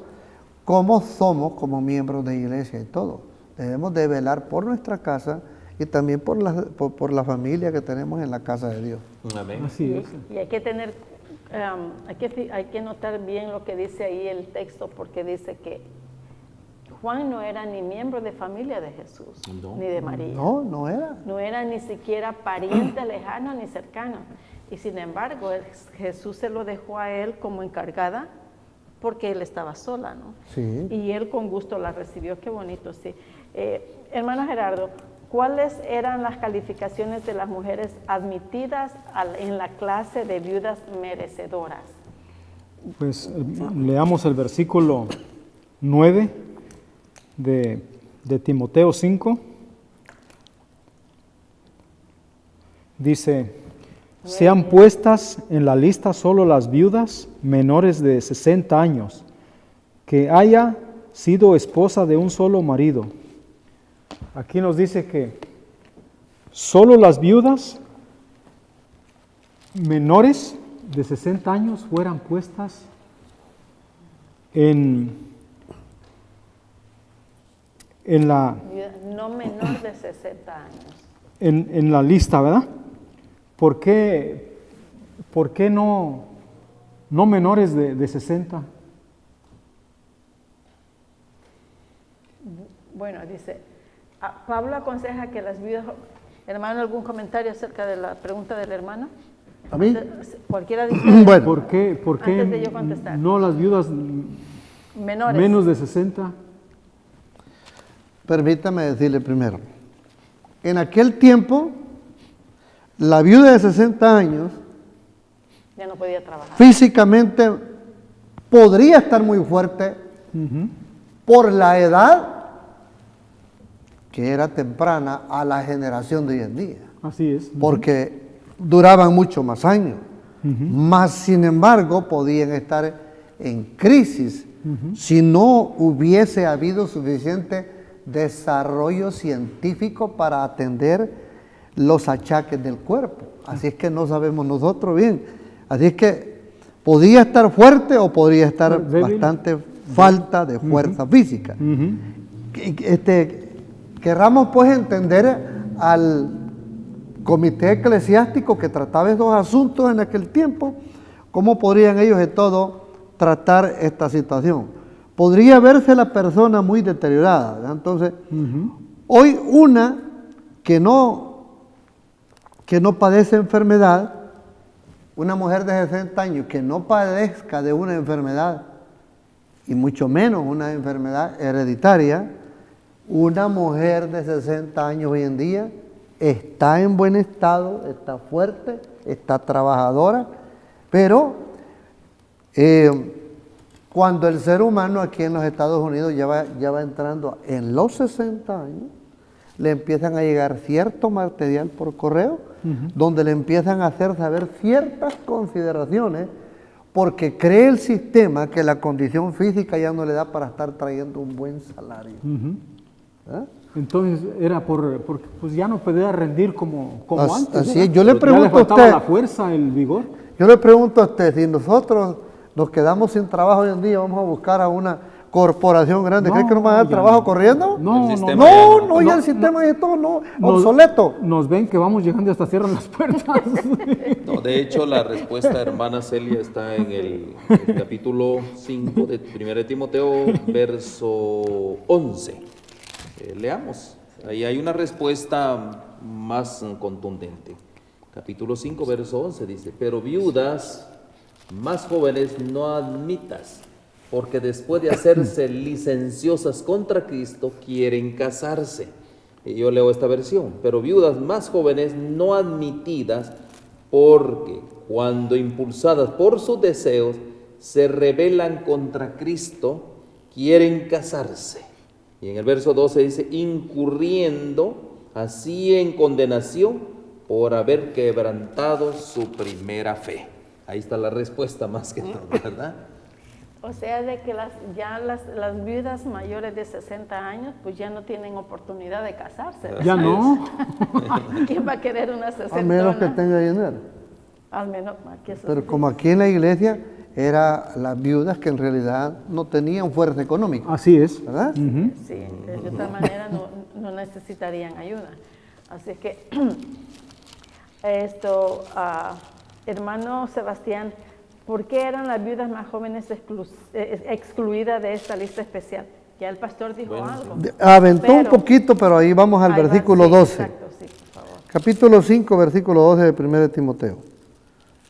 cómo somos como miembros de iglesia y todo. Debemos de velar por nuestra casa y también por la familia que tenemos en la casa de Dios. Amén. Así es. Y hay que tener, hay que notar bien lo que dice ahí el texto, porque dice que Juan no era ni miembro de familia de Jesús, ni de María. No, no era. No era ni siquiera pariente lejano ni cercano. Y sin embargo, Jesús se lo dejó a él como encargada porque él estaba sola, ¿no? Sí. Y él con gusto la recibió. Qué bonito, sí. Hermano Gerardo, ¿cuáles eran las calificaciones de las mujeres admitidas en la clase de viudas merecedoras? Pues leamos el versículo 9 de Timoteo 5. Dice, sean puestas en la lista solo las viudas menores de 60 años, que haya sido esposa de un solo marido. Aquí nos dice que solo las viudas menores de 60 años fueran puestas en la... No menor de 60 años. En la lista, ¿verdad? ¿Por qué no menores de 60? Bueno, dice, Pablo aconseja que las viudas... Hermano, ¿algún comentario acerca de la pregunta del hermano? ¿A mí? Cualquiera dice... Bueno, ¿Por qué Antes de yo contestar. no las viudas Menores. menos de 60? permítame decirle primero. En aquel tiempo, la viuda de 60 años Ya no podía trabajar. físicamente podría estar muy fuerte por la edad que era temprana a la generación de hoy en día. Así es. porque duraban mucho más años. Más sin embargo, podían estar en crisis si no hubiese habido suficiente desarrollo científico para atender los achaques del cuerpo. Así es que no sabemos nosotros bien. Así es que podía estar fuerte o podría estar débil. bastante falta de fuerza física. Querramos pues entender al comité eclesiástico que trataba estos asuntos en aquel tiempo, cómo podrían ellos de todo tratar esta situación. Podría verse la persona muy deteriorada, ¿verdad? Entonces, hoy una que no padece enfermedad, una mujer de 60 años que no padezca de una enfermedad, y mucho menos una enfermedad hereditaria, una mujer de 60 años hoy en día está en buen estado, está fuerte, está trabajadora, pero cuando el ser humano aquí en los Estados Unidos ya va entrando en los 60 años, le empiezan a llegar cierto material por correo, donde le empiezan a hacer saber ciertas consideraciones, porque cree el sistema que la condición física ya no le da para estar trayendo un buen salario. ¿Ah? Entonces era porque pues ya no podía rendir como antes. Así es. Yo le Ya pregunto le a faltaba usted, la fuerza, el vigor. yo le pregunto a usted, si nosotros nos quedamos sin trabajo hoy en día, vamos a buscar a una corporación grande, ¿cree que nos va a dar ya trabajo no. corriendo? No, El no, sistema no. Ya el sistema es todo obsoleto. Nos ven que vamos llegando y hasta cierran las puertas. No, de hecho, la respuesta, hermana Celia, está en el capítulo 5 de 1 Timoteo, verso 11. Leamos. Ahí hay una respuesta más contundente. Capítulo 5, verso 11 dice: pero viudas más jóvenes no admitas, porque después de hacerse licenciosas contra Cristo, quieren casarse. Y yo leo esta versión: pero viudas más jóvenes no admitidas, porque cuando impulsadas por sus deseos se rebelan contra Cristo, quieren casarse. Y en el verso 12 dice: incurriendo así en condenación por haber quebrantado su primera fe. Ahí está la respuesta más que todo, ¿verdad? O sea, de que las viudas mayores de 60 años pues ya no tienen oportunidad de casarse. Ya no. ¿Quién va a querer una 60? A menos que tenga dinero. Al menos que eso. Pero como aquí en la iglesia eran las viudas que en realidad no tenían fuerza económica, Así es. ¿verdad? Sí, de otra manera no necesitarían ayuda. Así que hermano Sebastián, ¿por qué eran las viudas más jóvenes excluidas de esta lista especial? Ya el pastor dijo algo. Aventó un poquito, pero ahí vamos al versículo 12. Exacto, sí, por favor. Capítulo 5, versículo 12 de 1 Timoteo.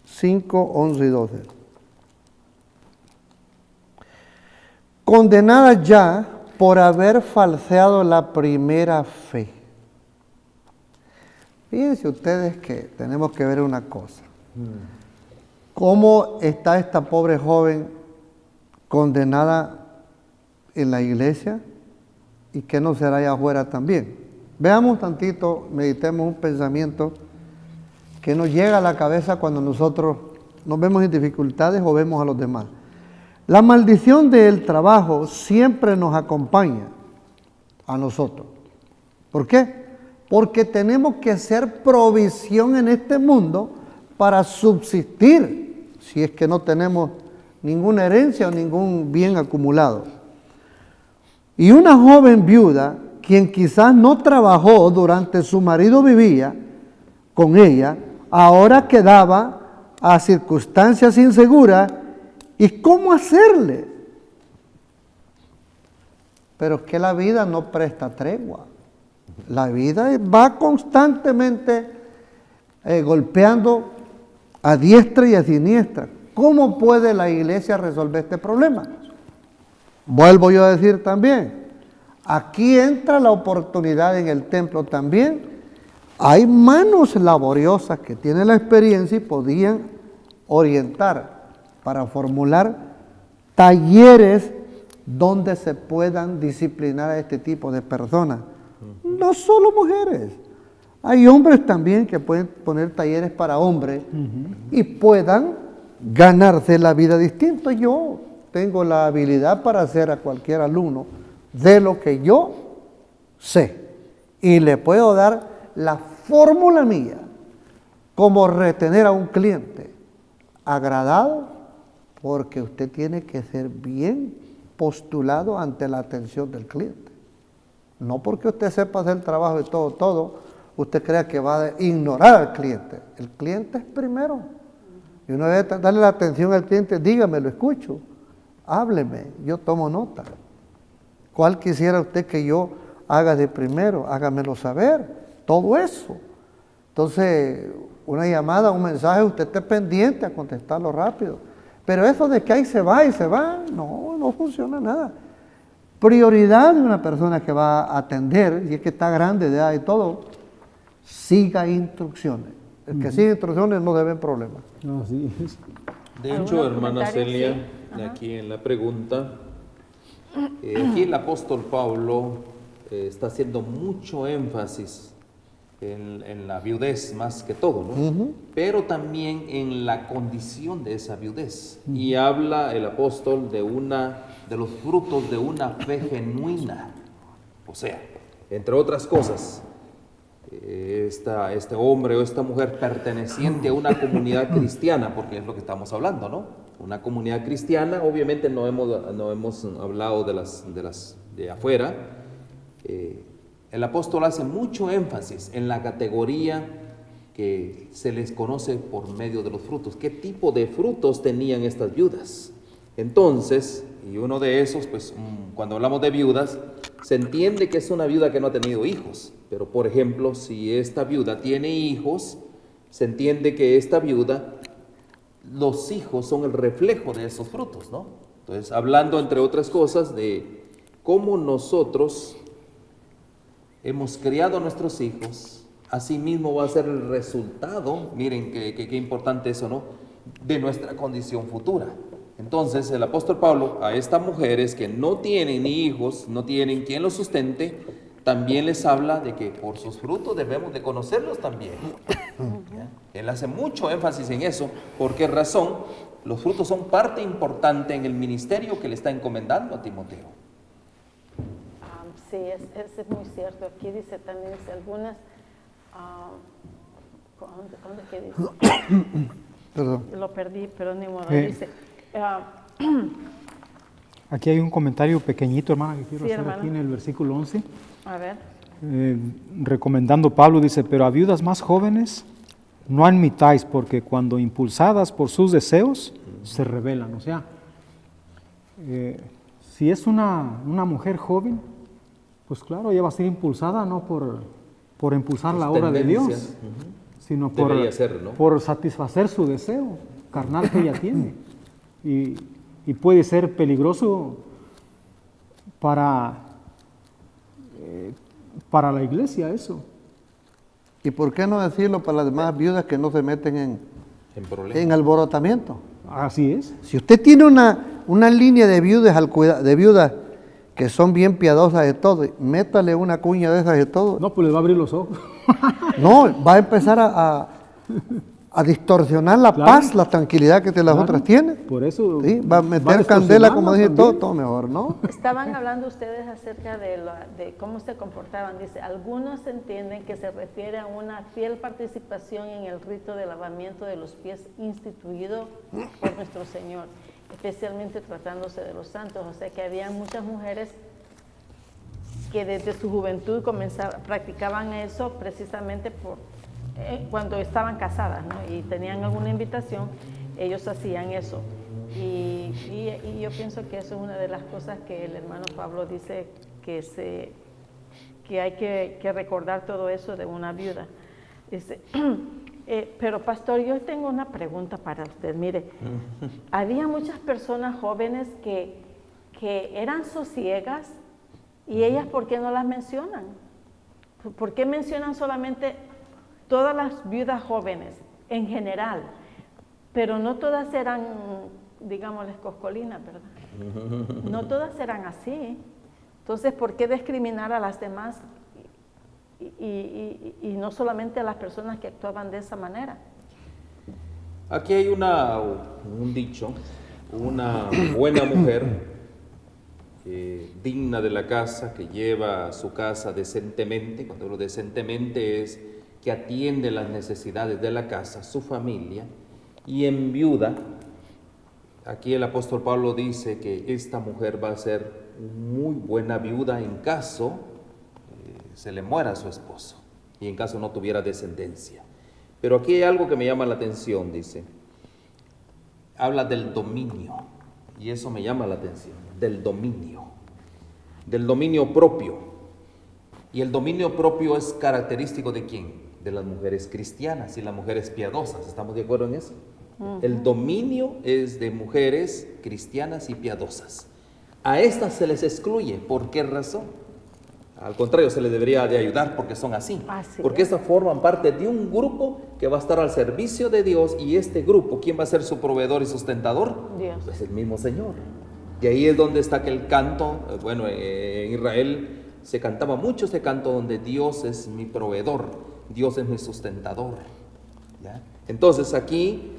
5, 11 y 12. Condenadas ya por haber falseado la primera fe. Fíjense ustedes que tenemos que ver una cosa. ¿Cómo está esta pobre joven condenada en la iglesia y qué no será allá afuera también? Veamos tantito, meditemos un pensamiento que nos llega a la cabeza cuando nosotros nos vemos en dificultades o vemos a los demás. La maldición del trabajo siempre nos acompaña a nosotros. ¿Por qué? Porque tenemos que hacer provisión en este mundo para subsistir, si es que no tenemos ninguna herencia o ningún bien acumulado. Y una joven viuda, quien quizás no trabajó durante su marido vivía con ella, ahora quedaba a circunstancias inseguras. ¿Y cómo hacerle? Pero es que la vida no presta tregua. La vida va constantemente golpeando a diestra y a siniestra. ¿Cómo puede la iglesia resolver este problema? Vuelvo yo a decir también, aquí entra la oportunidad en el templo también. Hay manos laboriosas que tienen la experiencia y podían orientar para formular talleres donde se puedan disciplinar a este tipo de personas. No solo mujeres, Hay hombres también que pueden poner talleres para hombres y puedan ganarse la vida distinto. Yo tengo la habilidad para hacer a cualquier alumno de lo que yo sé y le puedo dar la fórmula mía como retener a un cliente agradado, porque usted tiene que ser bien postulado ante la atención del cliente. No porque usted sepa hacer el trabajo y todo, usted crea que va a ignorar al cliente. El cliente es primero. Y uno debe darle la atención al cliente, dígame, lo escucho, hábleme, yo tomo nota. ¿Cuál quisiera usted que yo haga de primero? Hágamelo saber, todo eso. Entonces, una llamada, un mensaje, usted esté pendiente a contestarlo rápido. Pero eso de que ahí se va y se va, no funciona nada. Prioridad de una persona que va a atender, y es que está grande de edad y todo, siga instrucciones. El que sigue instrucciones no debe problemas. Así es. De hecho, hermana comentarios? Celia, Sí. aquí en la pregunta, aquí el apóstol Pablo está haciendo mucho énfasis en la viudez más que todo, ¿no? Pero también en la condición de esa viudez. Y habla el apóstol de los frutos de una fe genuina. O sea, entre otras cosas, este hombre o esta mujer perteneciente a una comunidad cristiana, porque es lo que estamos hablando, ¿no? Una comunidad cristiana, obviamente no hemos hablado de las de afuera. El apóstol hace mucho énfasis en la categoría que se les conoce por medio de los frutos. ¿Qué tipo de frutos tenían estas viudas? Entonces, y uno de esos, pues cuando hablamos de viudas, se entiende que es una viuda que no ha tenido hijos. Pero, por ejemplo, si esta viuda tiene hijos, se entiende que esta viuda, los hijos son el reflejo de esos frutos, ¿no? Entonces, hablando, entre otras cosas, de cómo nosotros hemos criado a nuestros hijos, así mismo va a ser el resultado, miren qué importante eso, ¿no?, de nuestra condición futura. Entonces el apóstol Pablo a estas mujeres que no tienen ni hijos, no tienen quien los sustente, también les habla de que por sus frutos debemos de conocerlos también. ¿Ya? Él hace mucho énfasis en eso. ¿Por qué razón? Los frutos son parte importante en el ministerio que le está encomendando a Timoteo. Sí, es muy cierto. Aquí dice también, dice algunas, ¿dónde que dice? Perdón. Lo perdí, pero ni modo. Dice, Aquí hay un comentario pequeñito, hermana, que quiero Sí, hacer hermana. aquí en el versículo 11. a ver, Recomendando Pablo, dice, pero a viudas más jóvenes no admitáis, porque cuando impulsadas por sus deseos, se rebelan. O sea, si es una mujer joven, pues claro, ella va a ser impulsada no por impulsar la obra de Dios, tendencias, sino Debería ser, ¿no? por satisfacer su deseo carnal que ella tiene. Y puede ser peligroso para la iglesia eso. ¿Y por qué no decirlo para las demás viudas que no se meten En problemas. en alborotamiento? Así es. Si usted tiene una línea de viudas, de viudas que son bien piadosas de todo, métale una cuña de esas de todo. No, pues les va a abrir los ojos. No, va a empezar a distorsionar la Claro. paz, la tranquilidad que las Claro. otras tienen. Por eso ¿Sí? Va a meter a candela, como dije, distorsionarla todo mejor, ¿no? estaban hablando ustedes acerca de cómo se comportaban. Dice, algunos entienden que se refiere a una fiel participación en el rito de lavamiento de los pies instituido por nuestro Señor, especialmente tratándose de los santos. O sea que había muchas mujeres que desde su juventud practicaban eso precisamente cuando estaban casadas, ¿no? Y tenían alguna invitación, ellos hacían eso. Y yo pienso que eso es una de las cosas que el hermano Pablo dice que hay que recordar todo eso de una viuda. Dice, pero pastor, yo tengo una pregunta para usted. Mire, había muchas personas jóvenes que eran sosiegas y ellas, ¿por qué no las mencionan? ¿Por qué mencionan solamente todas las viudas jóvenes en general? Pero no todas eran, digámosles, coscolinas, ¿verdad? No todas eran así. Entonces, ¿por qué discriminar a las demás y no solamente a las personas que actuaban de esa manera. Aquí hay un dicho, una buena mujer digna de la casa, que lleva a su casa decentemente. Cuando hablo decentemente es que atiende las necesidades de la casa, su familia, y enviuda. Aquí el apóstol Pablo dice que esta mujer va a ser muy buena viuda en caso se le muera su esposo y en caso no tuviera descendencia. Pero aquí hay algo que me llama la atención, dice, habla del dominio, y eso me llama la atención, del dominio propio. Y el dominio propio es característico ¿de quién? De las mujeres cristianas y las mujeres piadosas. ¿Estamos de acuerdo en eso? El dominio es de mujeres cristianas y piadosas. A estas se les excluye. ¿Por qué razón? Al contrario, se les debería de ayudar porque son así. Porque estas forman parte de un grupo que va a estar al servicio de Dios, y este grupo, ¿quién va a ser su proveedor y sustentador? Dios. Pues el mismo Señor. Y ahí es donde está aquel canto, bueno, en Israel se cantaba mucho este canto donde Dios es mi proveedor, Dios es mi sustentador. ¿Ya? Entonces aquí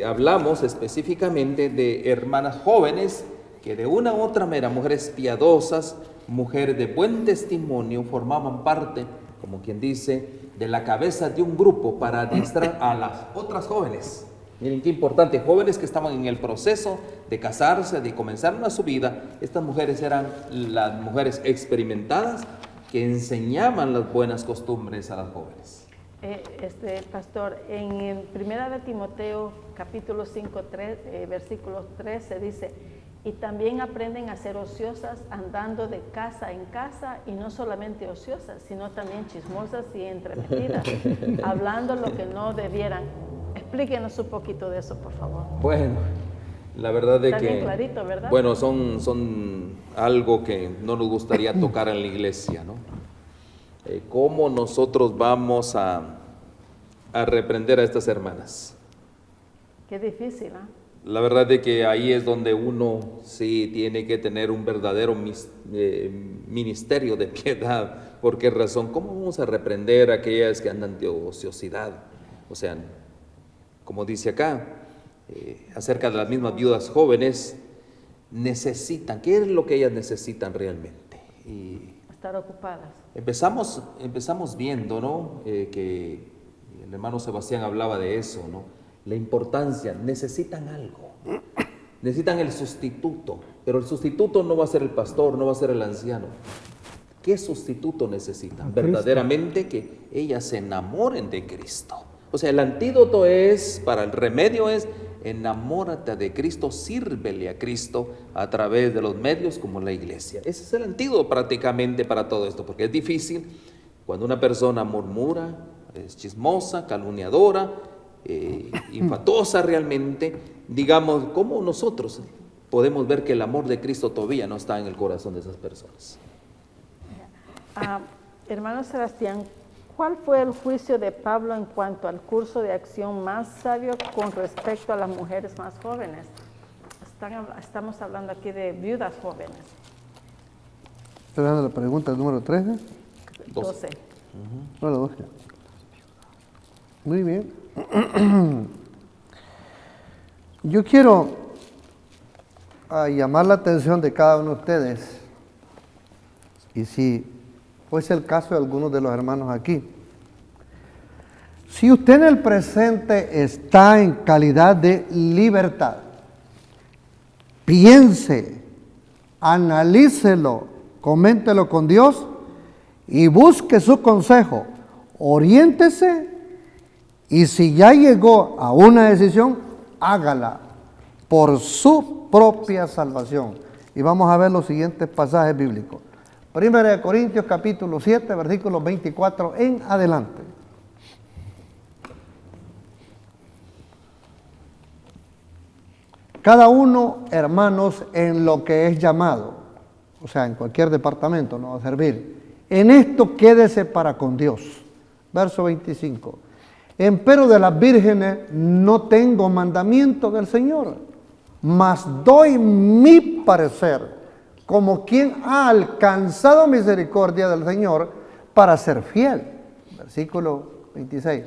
hablamos específicamente de hermanas jóvenes que de una u otra manera, mujeres piadosas, mujeres de buen testimonio, formaban parte, como quien dice, de la cabeza de un grupo para adiestrar a las otras jóvenes. Miren qué importante, jóvenes que estaban en el proceso de casarse, de comenzar una su vida. Estas mujeres eran las mujeres experimentadas que enseñaban las buenas costumbres a las jóvenes. Pastor, en 1 de Timoteo capítulo 5, versículo 13 dice: y también aprenden a ser ociosas, andando de casa en casa, y no solamente ociosas, sino también chismosas y entremetidas, hablando lo que no debieran. Explíquenos un poquito de eso, por favor. Bueno, la verdad de Está que... bien clarito, ¿verdad? Bueno, son algo que no nos gustaría tocar en la iglesia, ¿no? ¿Cómo nosotros vamos a reprender a estas hermanas? Qué difícil, ¿ah? La verdad de que ahí es donde uno sí tiene que tener un verdadero ministerio de piedad. ¿Por qué razón? ¿Cómo vamos a reprender a aquellas que andan de ociosidad? O sea, como dice acá, acerca de las mismas viudas jóvenes, necesitan, ¿qué es lo que ellas necesitan realmente? Y estar ocupadas. Empezamos viendo, ¿no? Que el hermano Sebastián hablaba de eso, ¿no? La importancia, necesitan algo, necesitan el sustituto, pero el sustituto no va a ser el pastor, no va a ser el anciano. ¿Qué sustituto necesitan? Verdaderamente que ellas se enamoren de Cristo. O sea, el antídoto para el remedio es: enamórate de Cristo, sírvele a Cristo a través de los medios como la iglesia. Ese es el antídoto prácticamente para todo esto, porque es difícil cuando una persona murmura, es chismosa, calumniadora, infatuosa realmente. Digamos, ¿cómo nosotros podemos ver que el amor de Cristo todavía no está en el corazón de esas personas? Hermano Sebastián, ¿cuál fue el juicio de Pablo en cuanto al curso de acción más sabio con respecto a las mujeres más jóvenes? Estamos hablando aquí de viudas jóvenes. ¿Estoy dando la pregunta número 13? 12. Bueno, 12. Muy bien. Yo quiero llamar la atención de cada uno de ustedes, y si fuese el caso de algunos de los hermanos aquí, si usted en el presente está en calidad de libertad, piense, analícelo, coméntelo con Dios y busque su consejo, oriéntese, y si ya llegó a una decisión, hágala por su propia salvación. Y vamos a ver los siguientes pasajes bíblicos. 1 Corintios capítulo 7, versículos 24 en adelante. Cada uno, hermanos, en lo que es llamado, o sea, en cualquier departamento no va a servir, en esto quédese para con Dios. Verso 25. Empero de las vírgenes no tengo mandamiento del Señor, mas doy mi parecer, como quien ha alcanzado misericordia del Señor, para ser fiel. Versículo 26.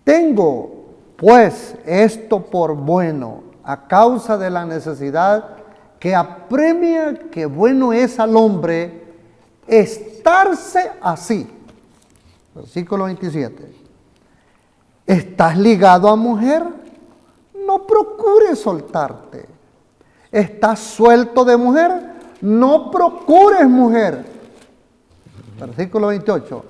Tengo pues esto por bueno a causa de la necesidad que apremia que bueno es al hombre estarse así. Versículo 27. ¿Estás ligado a mujer? No procures soltarte. ¿Estás suelto de mujer? No procures mujer. Versículo 28.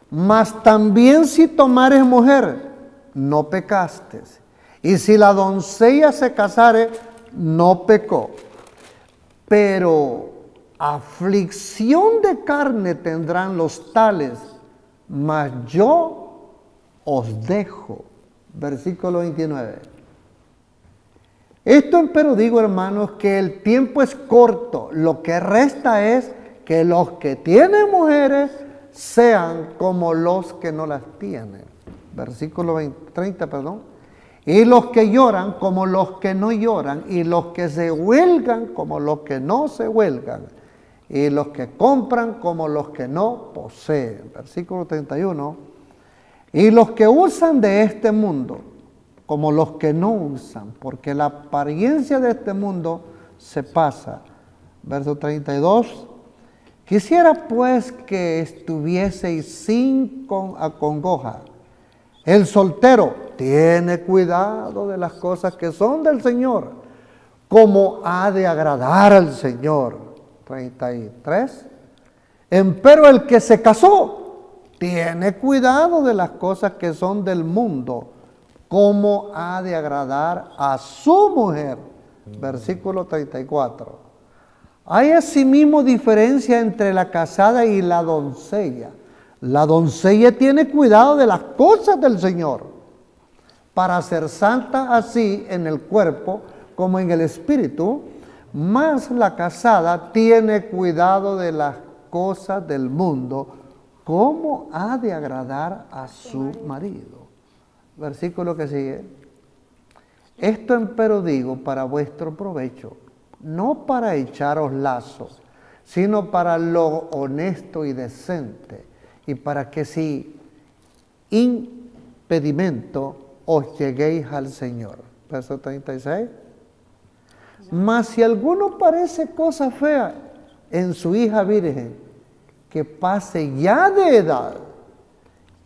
Mas también si tomares mujer, no pecaste. Y si la doncella se casare, no pecó. Pero aflicción de carne tendrán los tales, mas yo os dejo. Versículo 29. Esto empero digo, hermanos, que el tiempo es corto. Lo que resta es que los que tienen mujeres sean como los que no las tienen. Versículo 30, perdón. Y los que lloran como los que no lloran, y los que se huelgan como los que no se huelgan, y los que compran como los que no poseen. Versículo 31. Y los que usan de este mundo como los que no usan, porque la apariencia de este mundo se pasa. Verso 32. Quisiera pues que estuvieseis sin acongoja. El soltero tiene cuidado de las cosas que son del Señor, como ha de agradar al Señor. 33. Empero el que se casó tiene cuidado de las cosas que son del mundo, como ha de agradar a su mujer. Versículo 34. Hay asimismo diferencia entre la casada y la doncella. La doncella tiene cuidado de las cosas del Señor, para ser santa así en el cuerpo como en el espíritu, mas la casada tiene cuidado de las cosas del mundo, como ha de agradar a su marido. Versículo que sigue. Esto empero digo para vuestro provecho, no para echaros lazos, sino para lo honesto y decente, y para que sin impedimento os lleguéis al Señor. Verso 36. Mas si alguno parece cosa fea en su hija virgen, que pase ya de edad,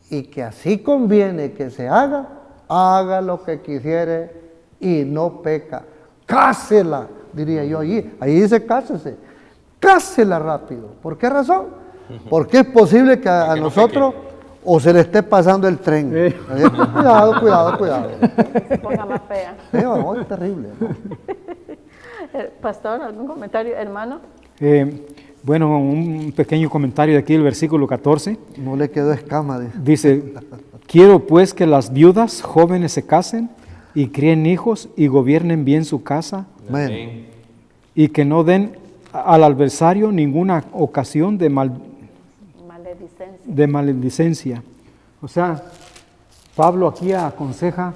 y que así conviene que se haga, haga lo que quisiere y no peca. Cásela, diría yo allí. Ahí dice cásese. Cásela rápido. ¿Por qué razón? Porque es posible que a nosotros o se le esté pasando el tren. Cuidado, cuidado, cuidado. Se ponga más fea. Es terrible, ¿no? Pastor, ¿algún comentario, hermano? Bueno, un pequeño comentario de aquí, el versículo 14. No le quedó escama. Dice, quiero pues que las viudas jóvenes se casen y críen hijos y gobiernen bien su casa. Amén. Y que no den al adversario ninguna ocasión de maledicencia. O sea, Pablo aquí aconseja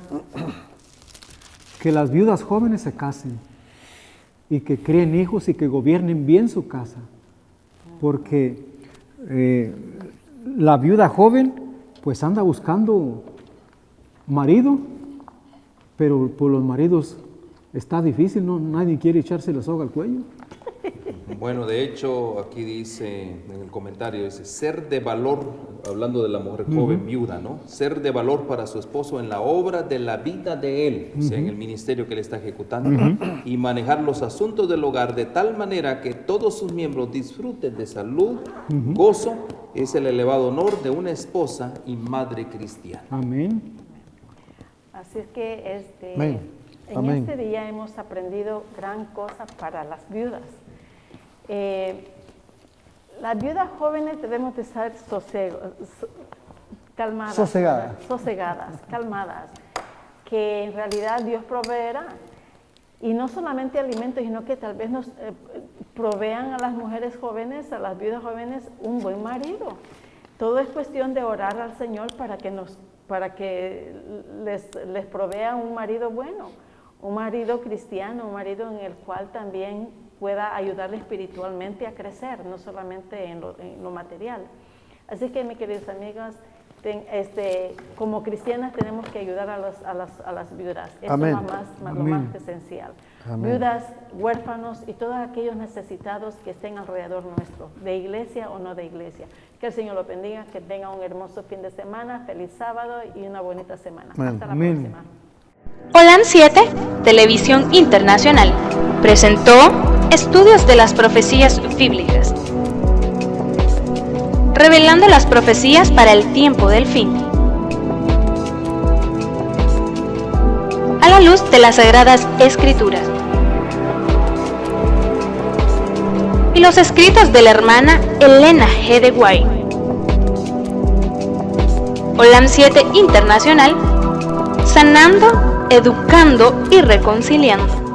que las viudas jóvenes se casen y que críen hijos y que gobiernen bien su casa. Porque la viuda joven pues anda buscando marido, pero por los maridos está difícil, ¿no? Nadie quiere echarse la soga al cuello. Bueno, de hecho, aquí dice en el comentario, dice, ser de valor, hablando de la mujer joven viuda, ¿no? Ser de valor para su esposo en la obra de la vida de él, o sea, en el ministerio que él está ejecutando, y manejar los asuntos del hogar de tal manera que todos sus miembros disfruten de salud, gozo, es el elevado honor de una esposa y madre cristiana. Amén. Así es que Amén. en Amén. este día hemos aprendido gran cosa para las viudas. Las viudas jóvenes debemos de estar calmadas, sosegadas, calmadas, que en realidad Dios proveerá. Y no solamente alimentos, sino que tal vez nos provean a las mujeres jóvenes, a las viudas jóvenes, un buen marido. Todo es cuestión de orar al Señor para que les provea un marido bueno, un marido cristiano, un marido en el cual también pueda ayudarle espiritualmente a crecer, no solamente en lo material. Así que, mis queridos amigos, como cristianas tenemos que ayudar a las viudas. Eso Amén. es lo más esencial. Amén. Viudas, huérfanos y todos aquellos necesitados que estén alrededor nuestro, de iglesia o no de iglesia. Que el Señor lo bendiga, que tenga un hermoso fin de semana, feliz sábado y una bonita semana. Amén. Hasta la Amén. próxima. Holan 7, Televisión Internacional, presentó Estudios de las Profecías Bíblicas, revelando las profecías para el tiempo del fin, a la luz de las Sagradas Escrituras y los escritos de la hermana Elena G. de White. Holan 7 Internacional, sanando, educando y reconciliando.